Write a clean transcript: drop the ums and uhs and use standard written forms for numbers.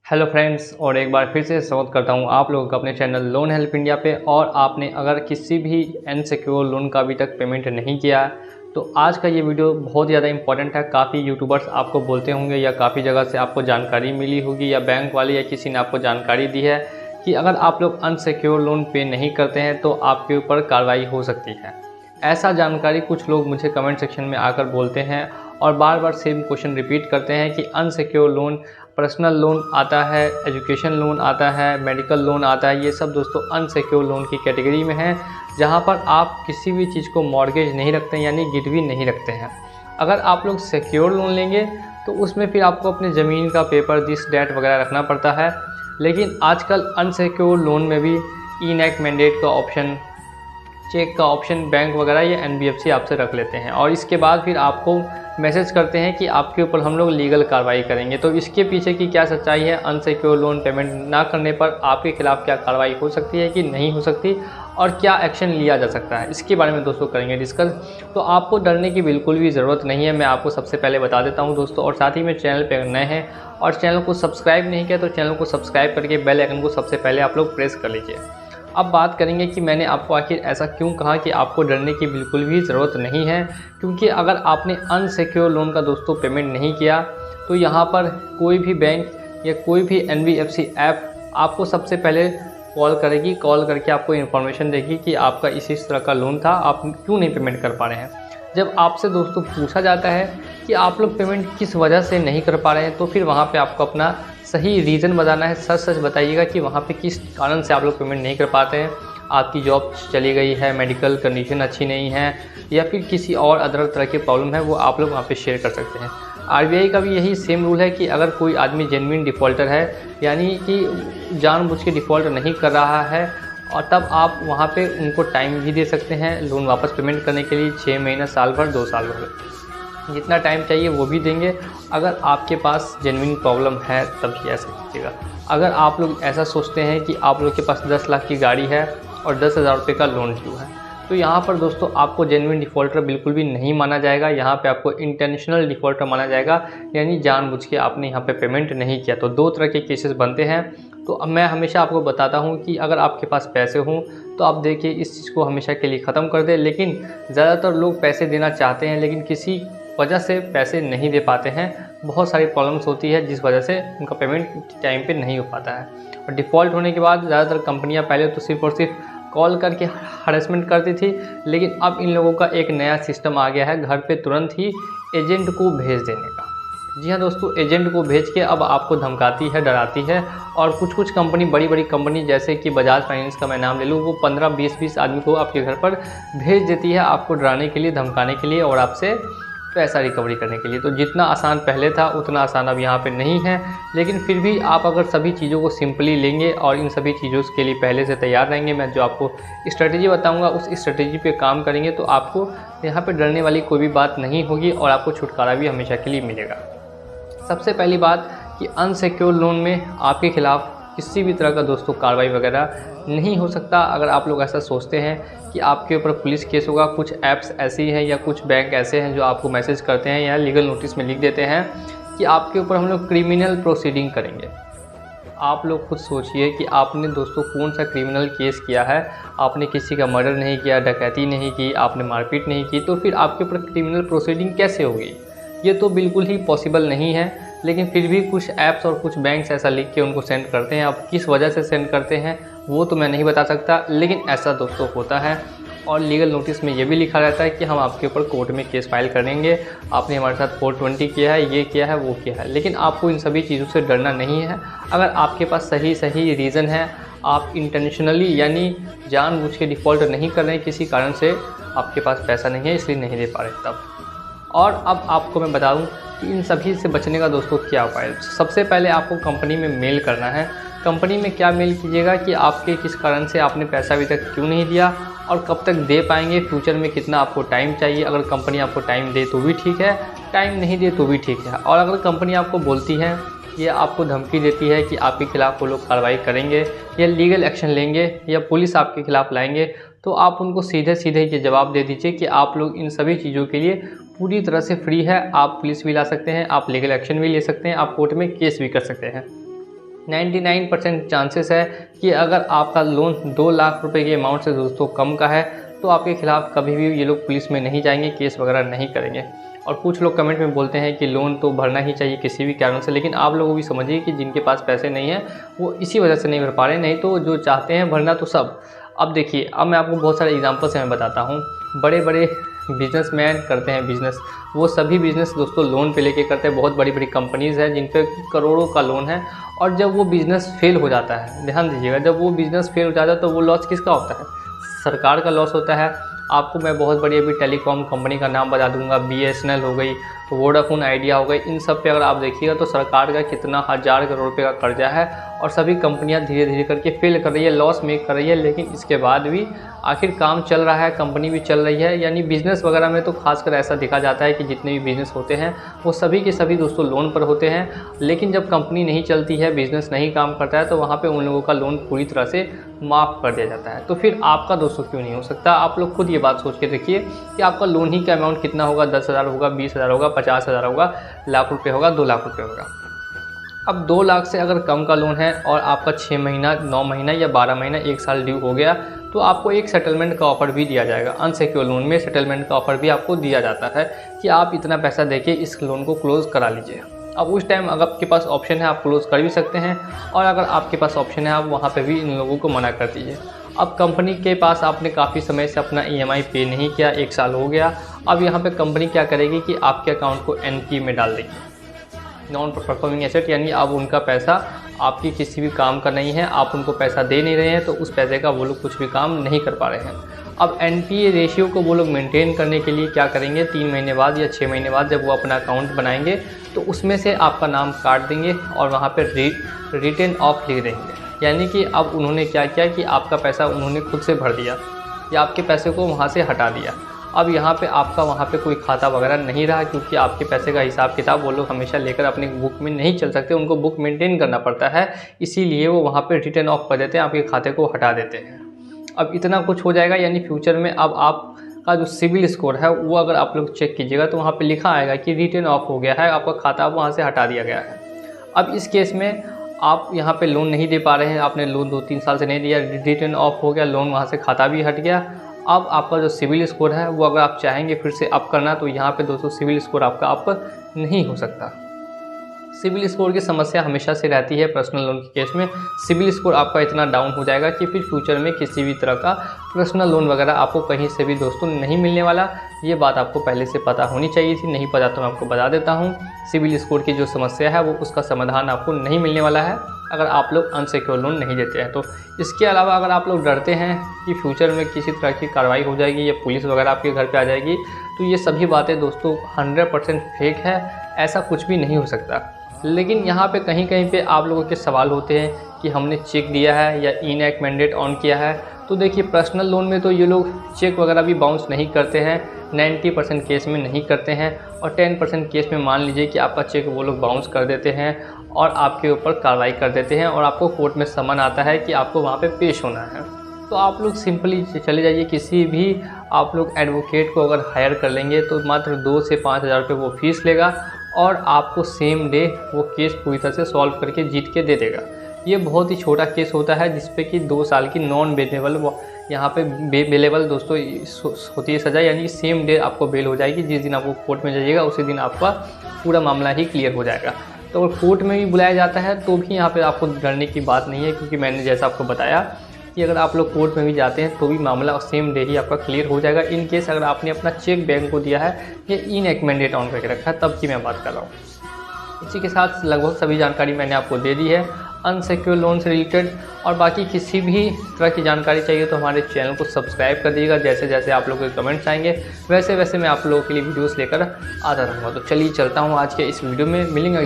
Hello friends, और एक बार फिर से स्वागत करता हूं आप लोगों का अपने चैनल लोन हेल्प इंडिया पे। और आपने अगर किसी भी अनसिक्योर लोन का अभी तक पेमेंट नहीं किया तो आज का ये वीडियो बहुत ज़्यादा इंपॉर्टेंट है। काफ़ी यूट्यूबर्स आपको बोलते होंगे या काफ़ी जगह से आपको जानकारी मिली होगी या बैंक वाले या किसी ने आपको जानकारी दी है कि अगर आप लोग अनसिक्योर लोन पे नहीं करते हैं तो आपके ऊपर कार्रवाई हो सकती है। ऐसा जानकारी कुछ लोग मुझे कमेंट सेक्शन में आकर बोलते हैं और बार बार सेम क्वेश्चन रिपीट करते हैं कि अनसिक्योर लोन, पर्सनल लोन आता है, एजुकेशन लोन आता है, मेडिकल लोन आता है। ये सब दोस्तों अनसिक्योर लोन की कैटेगरी में है, जहाँ पर आप किसी भी चीज़ को मॉर्गेज नहीं रखते हैं, यानी गिरवी नहीं रखते हैं। अगर आप लोग सिक्योर लोन लेंगे तो उसमें फिर आपको अपने ज़मीन का पेपर, दिस डैट वगैरह रखना पड़ता है। लेकिन आजकल अनसिक्योर लोन में भी ई नेट मैंडेट का ऑप्शन, चेक का ऑप्शन बैंक वगैरह या एनबीएफसी आपसे रख लेते हैं और इसके बाद फिर आपको मैसेज करते हैं कि आपके ऊपर हम लोग लीगल कार्रवाई करेंगे। तो इसके पीछे की क्या सच्चाई है, अनसिक्योर लोन पेमेंट ना करने पर आपके खिलाफ क्या कार्रवाई हो सकती है कि नहीं हो सकती और क्या एक्शन लिया जा सकता है, इसके बारे में दोस्तों करेंगे डिस्कस। तो आपको डरने की बिल्कुल भी ज़रूरत नहीं है, मैं आपको सबसे पहले बता देता हूं दोस्तों। और साथ ही में चैनल पर नए हैं और चैनल को सब्सक्राइब नहीं किया तो चैनल को सब्सक्राइब करके बेल आइकन को सबसे पहले आप लोग प्रेस कर लीजिए। अब बात करेंगे कि मैंने आपको आखिर ऐसा क्यों कहा कि आपको डरने की बिल्कुल भी ज़रूरत नहीं है। क्योंकि अगर आपने अनसिक्योर लोन का दोस्तों पेमेंट नहीं किया तो यहाँ पर कोई भी बैंक या कोई भी एनबीएफसी ऐप आपको सबसे पहले कॉल करेगी। कॉल करके आपको इन्फॉर्मेशन देगी कि आपका इस तरह का लोन था, आप क्यों नहीं पेमेंट कर पा रहे हैं। जब आपसे दोस्तों पूछा जाता है कि आप लोग पेमेंट किस वजह से नहीं कर पा रहे हैं तो फिर वहाँ पे आपको अपना सही रीज़न बताना है। सच सच बताइएगा कि वहाँ पे किस कारण से आप लोग पेमेंट नहीं कर पाते हैं। आपकी जॉब चली गई है, मेडिकल कंडीशन अच्छी नहीं है या फिर किसी और अदर तरह की प्रॉब्लम है, वो आप लोग वहाँ पे शेयर कर सकते हैं। आरबीआई का भी यही सेम रूल है कि अगर कोई आदमी जेन्युइन डिफ़ॉल्टर है, यानी कि जानबूझ के डिफ़ॉल्ट नहीं कर रहा है, और तब आप वहाँ पे उनको टाइम भी दे सकते हैं लोन वापस पेमेंट करने के लिए। 6 महीना, साल भर, 2 साल भर, जितना टाइम चाहिए वो भी देंगे। अगर आपके पास जेन्युइन प्रॉब्लम है तब ही ऐसा कीजिएगा। अगर आप लोग ऐसा सोचते हैं कि आप लोग के पास 10 लाख की गाड़ी है और 10,000 रुपये का लोन ड्यू है तो यहाँ पर दोस्तों आपको जेन्युइन डिफ़ॉल्टर बिल्कुल भी नहीं माना जाएगा। यहाँ पे आपको इंटेंशनल डिफ़ॉल्टर माना जाएगा, यानी जानबूझ के आपने यहाँ पे पेमेंट नहीं किया। तो 2 तरह के केसेस बनते हैं। तो अब मैं हमेशा आपको बताता हूँ कि अगर आपके पास पैसे हों तो आप देखिए इस चीज़ को हमेशा के लिए ख़त्म कर दें। लेकिन ज़्यादातर लोग पैसे देना चाहते हैं लेकिन किसी वजह से पैसे नहीं दे पाते हैं। बहुत सारी प्रॉब्लम्स होती है जिस वजह से उनका पेमेंट टाइम पे नहीं हो पाता है। और डिफ़ॉल्ट होने के बाद ज़्यादातर कंपनियां पहले तो सिर्फ और सिर्फ कॉल करके हरेसमेंट करती थी, लेकिन अब इन लोगों का एक नया सिस्टम आ गया है घर पे तुरंत ही एजेंट को भेज देने का। जी हाँ दोस्तों, एजेंट को भेज के अब आपको धमकाती है, डराती है। और कुछ कंपनी, बड़ी बड़ी कंपनी जैसे कि बजाज फाइनेंस का मैं नाम ले लूँ, वो 15-20 आदमी को आपके घर पर भेज देती है आपको डराने के लिए, धमकाने के लिए और आपसे पैसा रिकवरी करने के लिए। तो जितना आसान पहले था उतना आसान अब यहाँ पे नहीं है। लेकिन फिर भी आप अगर सभी चीज़ों को सिंपली लेंगे और इन सभी चीज़ों के लिए पहले से तैयार रहेंगे, मैं जो आपको स्ट्रेटजी बताऊंगा उस स्ट्रेटजी पे काम करेंगे तो आपको यहाँ पे डरने वाली कोई भी बात नहीं होगी और आपको छुटकारा भी हमेशा के लिए मिलेगा। सबसे पहली बात कि अनसिक्योर लोन में आपके खिलाफ किसी भी तरह का दोस्तों कार्रवाई वगैरह नहीं हो सकता। अगर आप लोग ऐसा सोचते हैं कि आपके ऊपर पुलिस केस होगा, कुछ ऐप्स ऐसी हैं या कुछ बैंक ऐसे हैं जो आपको मैसेज करते हैं या लीगल नोटिस में लिख देते हैं कि आपके ऊपर हम लोग क्रिमिनल प्रोसीडिंग करेंगे। आप लोग खुद सोचिए कि आपने दोस्तों कौन सा क्रिमिनल केस किया है। आपने किसी का मर्डर नहीं किया, डकैती नहीं की, आपने मारपीट नहीं की, तो फिर आपके ऊपर क्रिमिनल प्रोसीडिंग कैसे होगी? ये तो बिल्कुल ही पॉसिबल नहीं है। लेकिन फिर भी कुछ ऐप्स और कुछ बैंक्स ऐसा लिख के उनको सेंड करते हैं। अब किस वजह से सेंड करते हैं वो तो मैं नहीं बता सकता, लेकिन ऐसा दोस्तों होता है। और लीगल नोटिस में ये भी लिखा रहता है कि हम आपके ऊपर कोर्ट में केस फाइल करेंगे, आपने हमारे साथ 420 किया है, ये किया है, वो किया है। लेकिन आपको इन सभी चीज़ों से डरना नहीं है। अगर आपके पास सही रीज़न है, आप इंटेंशनली यानी जानबूझ के डिफ़ॉल्ट नहीं कर रहे हैं, किसी कारण से आपके पास पैसा नहीं है इसलिए नहीं दे पा रहे तब। और अब आपको मैं बता दूं कि इन सभी से बचने का दोस्तों क्या उपाय है। सबसे पहले आपको कंपनी में मेल करना है। कंपनी में क्या मेल कीजिएगा कि आपके किस कारण से आपने पैसा अभी तक क्यों नहीं दिया और कब तक दे पाएंगे, फ्यूचर में कितना आपको टाइम चाहिए। अगर कंपनी आपको टाइम दे तो भी ठीक है, टाइम नहीं दे तो भी ठीक है। और अगर कंपनी आपको बोलती है, ये आपको धमकी देती है कि आपके खिलाफ़ वो लोग कार्रवाई करेंगे या लीगल एक्शन लेंगे या पुलिस आपके खिलाफ़ लाएंगे, तो आप उनको सीधे ये जवाब दे दीजिए कि आप लोग इन सभी चीज़ों के लिए पूरी तरह से फ्री है। आप पुलिस भी ला सकते हैं, आप लीगल एक्शन भी ले सकते हैं, आप कोर्ट में केस भी कर सकते हैं। 99% चांसेस है कि अगर आपका लोन 2 लाख रुपए के अमाउंट से दोस्तों कम का है तो आपके खिलाफ़ कभी भी ये लोग पुलिस में नहीं जाएंगे, केस वगैरह नहीं करेंगे। और कुछ लोग कमेंट में बोलते हैं कि लोन तो भरना ही चाहिए किसी भी कारण से, लेकिन आप लोग भी समझिए कि जिनके पास पैसे नहीं है वो इसी वजह से नहीं भर पा रहे, नहीं तो जो चाहते हैं भरना तो सब। अब देखिए, अब मैं आपको बहुत सारे एग्जांपल से मैं बताता हूँ। बड़े बड़े बिजनेसमैन करते हैं बिज़नेस, वो सभी बिज़नेस दोस्तों लोन पे लेके करते हैं। बहुत बड़ी बड़ी कंपनीज़ हैं जिन पे करोड़ों का लोन है, और जब वो बिज़नेस फेल हो जाता है, ध्यान दीजिएगा, जब वो बिज़नेस फेल हो जाता है तो वो लॉस किसका होता है? सरकार का लॉस होता है। आपको मैं बहुत बड़ी अभी टेलीकॉम कंपनी का नाम बता दूंगा, BSNL हो गई, वोडाफोन आइडिया हो गई, इन सब पे अगर आप देखिएगा तो सरकार का कितना हज़ार करोड़ रुपए का कर्जा है, और सभी कंपनियां धीरे धीरे करके फेल कर रही है, लॉस मेक कर रही है, लेकिन इसके बाद भी आखिर काम चल रहा है, कंपनी भी चल रही है। यानी बिज़नेस वगैरह में तो खासकर ऐसा देखा जाता है कि जितने भी बिज़नेस होते हैं वो सभी के सभी दोस्तों लोन पर होते हैं, लेकिन जब कंपनी नहीं चलती है, बिज़नेस नहीं काम करता है, तो वहाँ पर उन लोगों का लोन पूरी तरह से माफ़ कर दिया जाता है। तो फिर आपका दोस्तों क्यों नहीं हो सकता? आप लोग खुद ये बात सोच के देखिए कि आपका लोन ही का अमाउंट कितना होगा, 10,000 होगा, 20,000 होगा, 50,000 होगा, लाख रुपए होगा, 2 लाख रुपए होगा। अब 2 लाख से अगर कम का लोन है और आपका 6 महीना, 9 महीना या 12 महीना, 1 साल ड्यू हो गया, तो आपको एक सेटलमेंट का ऑफ़र भी दिया जाएगा। अनसिक्योर्ड लोन में सेटलमेंट का ऑफ़र भी आपको दिया जाता है कि आप इतना पैसा देके इस लोन को क्लोज़ करा लीजिए। अब उस टाइम अगर आपके पास ऑप्शन है आप क्लोज़ कर भी सकते हैं, और अगर आपके पास ऑप्शन है आप वहाँ पे भी इन लोगों को मना कर दीजिए। अब कंपनी के पास आपने काफ़ी समय से अपना EMI पे नहीं किया, 1 साल हो गया, अब यहाँ पे कंपनी क्या करेगी कि आपके अकाउंट को NPA में डाल देगी, नॉन परफॉर्मिंग एसेट, यानी अब उनका पैसा आपकी किसी भी काम का नहीं है, आप उनको पैसा दे नहीं रहे हैं, तो उस पैसे का वो लोग कुछ भी काम नहीं कर पा रहे हैं। अब NPA रेशियो को वो लोग मेंटेन करने के लिए क्या करेंगे, 3 महीने बाद या 6 महीने बाद जब वो अपना अकाउंट बनाएंगे तो उसमें से आपका नाम काट देंगे और वहाँ पर रिटर्न ऑफ लिख देंगे। यानी कि अब उन्होंने क्या किया कि आपका पैसा उन्होंने खुद से भर दिया या आपके पैसे को वहाँ से हटा दिया। अब यहाँ पे आपका वहाँ पे कोई खाता वगैरह नहीं रहा, क्योंकि आपके पैसे का हिसाब किताब वो लोग हमेशा लेकर अपनी बुक में नहीं चल सकते, उनको बुक मेंटेन करना पड़ता है, इसीलिए वो वहाँ पे रिटर्न ऑफ कर देते हैं, आपके खाते को हटा देते हैं। अब इतना कुछ हो जाएगा, यानी फ्यूचर में अब आपका जो सिबिल स्कोर है वो अगर आप लोग चेक कीजिएगा तो वहाँ पर लिखा आएगा कि रिटर्न ऑफ हो गया है, आपका खाता वहाँ से हटा दिया गया है। अब इस केस में आप यहाँ पे लोन नहीं दे पा रहे हैं, आपने लोन 2-3 साल से नहीं दिया, रिटर्न ऑफ हो गया, लोन वहाँ से खाता भी हट गया। अब आपका जो सिबिल स्कोर है वो अगर आप चाहेंगे फिर से अप करना, तो यहाँ पे दोस्तों सिबिल स्कोर आपका अप नहीं हो सकता। सिबिल स्कोर की समस्या हमेशा से रहती है पर्सनल लोन के केस में। सिबिल स्कोर आपका इतना डाउन हो जाएगा कि फिर फ्यूचर में किसी भी तरह का पर्सनल लोन वगैरह आपको कहीं से भी दोस्तों नहीं मिलने वाला। ये बात आपको पहले से पता होनी चाहिए थी, नहीं पता तो मैं आपको बता देता हूँ। सिबिल स्कोर की जो समस्या है वो उसका समाधान आपको नहीं मिलने वाला है अगर आप लोग अनसिक्योर लोन नहीं देते हैं तो। इसके अलावा अगर आप लोग डरते हैं कि फ्यूचर में किसी तरह की कार्रवाई हो जाएगी या पुलिस वगैरह आपके घर पे आ जाएगी, तो ये सभी बातें दोस्तों 100% फेक है, ऐसा कुछ भी नहीं हो सकता। लेकिन यहाँ पे कहीं कहीं पे आप लोगों के सवाल होते हैं कि हमने चेक दिया है या इनएक्ट मैंडेट ऑन किया है। तो देखिए, पर्सनल लोन में तो ये लोग चेक वगैरह भी बाउंस नहीं करते हैं, 90% केस में नहीं करते हैं, और 10% केस में मान लीजिए कि आपका चेक वो लोग बाउंस कर देते हैं और आपके ऊपर कार्रवाई कर देते हैं और आपको कोर्ट में समन आता है कि आपको वहाँ पे पेश होना है। तो आप लोग सिंपली चले जाइए, किसी भी आप लोग एडवोकेट को अगर हायर कर लेंगे तो मात्र 2 से 5 हज़ार रुपये वो फीस लेगा और आपको सेम डे वो केस पूरी तरह से सॉल्व करके जीत के दे देगा। ये बहुत ही छोटा केस होता है जिसपे कि 2 साल की नॉन बेलेबल यहाँ पे बेलेबल दोस्तों होती है सज़ा, यानी कि सेम डे आपको बेल हो जाएगी। जिस दिन आपको कोर्ट में जाइएगा उसी दिन आपका पूरा मामला ही क्लियर हो जाएगा। तो अगर कोर्ट में भी बुलाया जाता है तो भी यहाँ पे आपको डरने की बात नहीं है, क्योंकि मैंने जैसा आपको बताया कि अगर आप लोग कोर्ट में भी जाते हैं तो भी मामला सेम डे ही आपका क्लियर हो जाएगा। इन केस अगर आपने अपना चेक बैंक को दिया है या इनएक्ट मैंडेट ऑन करके रखा है तब की मैं बात कर रहा हूँ। इसी के साथ लगभग सभी जानकारी मैंने आपको दे दी है अनसिक्योर लोन से रिलेटेड, और बाकी किसी भी तरह की जानकारी चाहिए तो हमारे चैनल को सब्सक्राइब कर दीजिएगा। जैसे जैसे आप लोगों के कमेंट्स आएंगे वैसे वैसे मैं आप लोगों के लिए वीडियोस लेकर आता रहूँगा। तो चलिए चलता हूँ आज के इस वीडियो में, मिलेंगे